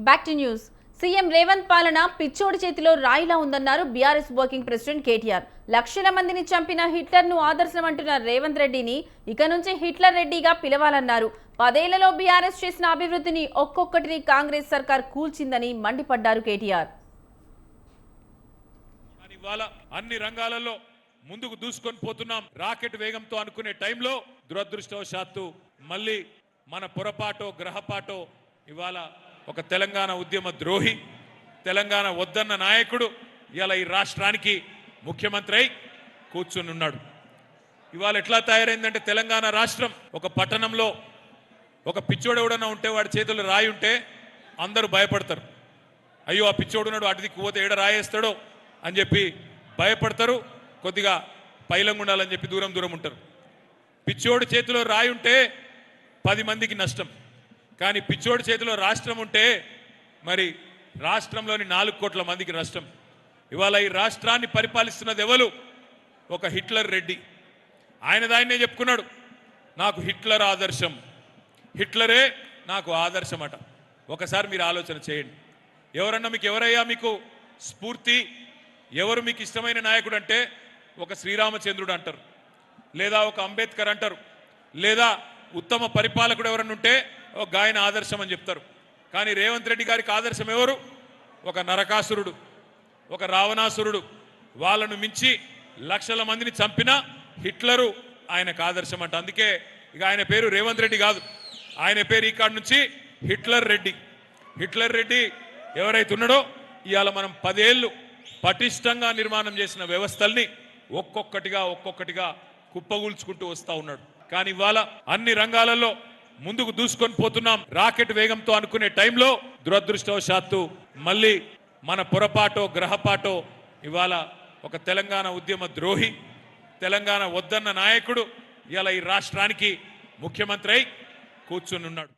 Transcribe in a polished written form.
Back to news. CM Revanth పాలన పిచ్చోడి చేతిలో రాయిలా ఉందన్నారు బీఆర్ఎస్ వర్కింగ్ ప్రెసిడెంట్ కేటీఆర్. లక్షల మందిని చంపిన హిట్లర్ను ఆదర్శం అంటున్న రేవంత్ రెడ్డిని ఇక నుంచి హిట్లర్ రెడ్డిగా పిలవాలన్నారు. 10 ఏళ్లలో బీఆర్ఎస్ చేసిన అభివృద్ధిని ఒక్కొక్కటిని కాంగ్రెస్ సర్కార్ కూల్చిందని మండిపడ్డారు కేటీఆర్. అన్ని రంగాలలో ముందుకు దూసుకొని పోతున్నాం. రాకెట్ వేగంతో అనుకునే టైంలో దురదృష్టవశాత్తు మళ్ళీ మన పొరపాటో గ్రహపాటో ఇవాళ ఒక తెలంగాణ ఉద్యమ ద్రోహి, తెలంగాణ వద్దన్న నాయకుడు ఇవాళ ఈ రాష్ట్రానికి ముఖ్యమంత్రి అయి కూర్చుని ఉన్నాడు. ఇవాళ ఎట్లా తయారైందంటే తెలంగాణ రాష్ట్రం ఒక పట్టణంలో ఒక పిచ్చోడు ఎవడన్నా ఉంటే వాడి చేతులు రాయి ఉంటే అందరూ భయపడతారు. అయ్యో ఆ పిచ్చోడు ఉన్నాడు, అటుదికి పోతే ఏడ రాయేస్తాడో అని చెప్పి భయపడతారు. కొద్దిగా పైలంగా ఉండాలని చెప్పి దూరం దూరం ఉంటారు. పిచ్చోడి చేతిలో రాయి ఉంటే 10 మందికి నష్టం. కానీ పిచ్చోడి చేతిలో రాష్ట్రం ఉంటే మరి రాష్ట్రంలోని 4 కోట్ల మందికి నష్టం. ఇవాళ ఈ రాష్ట్రాన్ని పరిపాలిస్తున్నది ఎవరు? ఒక హిట్లర్ రెడ్డి. ఆయనదాయనే చెప్పుకున్నాడు, నాకు హిట్లర్ ఆదర్శం, హిట్లరే నాకు ఆదర్శం అట. ఒకసారి మీరు ఆలోచన చేయండి. ఎవరన్నా మీకు ఎవరయ్యా మీకు స్ఫూర్తి, ఎవరు మీకు ఇష్టమైన నాయకుడు అంటే ఒక శ్రీరామచంద్రుడు అంటారు, లేదా ఒక అంబేద్కర్ అంటారు, లేదా ఉత్తమ పరిపాలకుడు ఎవరన్నా ఉంటే ఒక గాయన ఆదర్శం అని చెప్తారు. కానీ రేవంత్ రెడ్డి గారికి ఆదర్శం ఎవరు? ఒక నరకాసురుడు, ఒక రావణాసురుడు. వాళ్ళను మించి లక్షల మందిని చంపిన హిట్లరు ఆయనకు ఆదర్శం అంట. అందుకే ఇక ఆయన పేరు రేవంత్ రెడ్డి కాదు, ఆయన పేరు ఈ కాడ నుంచి హిట్లర్ రెడ్డి. హిట్లర్ రెడ్డి ఎవరైతే ఉన్నాడో ఇవాళ మనం 10 ఏళ్ళు పటిష్టంగా నిర్మాణం చేసిన వ్యవస్థల్ని ఒక్కొక్కటిగా కుప్పగూల్చుకుంటూ వస్తూ ఉన్నాడు. కానీ ఇవాళ అన్ని రంగాలలో ముందుకు దూసుకొని పోతున్నాం. రాకెట్ వేగంతో అనుకునే టైంలో దురదృష్టవశాత్తు మళ్ళీ మన పొరపాటో గ్రహపాటో ఇవాళ ఒక తెలంగాణ ఉద్యమ ద్రోహి, తెలంగాణ వద్దన్న నాయకుడు ఇవాళ ఈ రాష్ట్రానికి ముఖ్యమంత్రి అయి కూర్చుని ఉన్నాడు.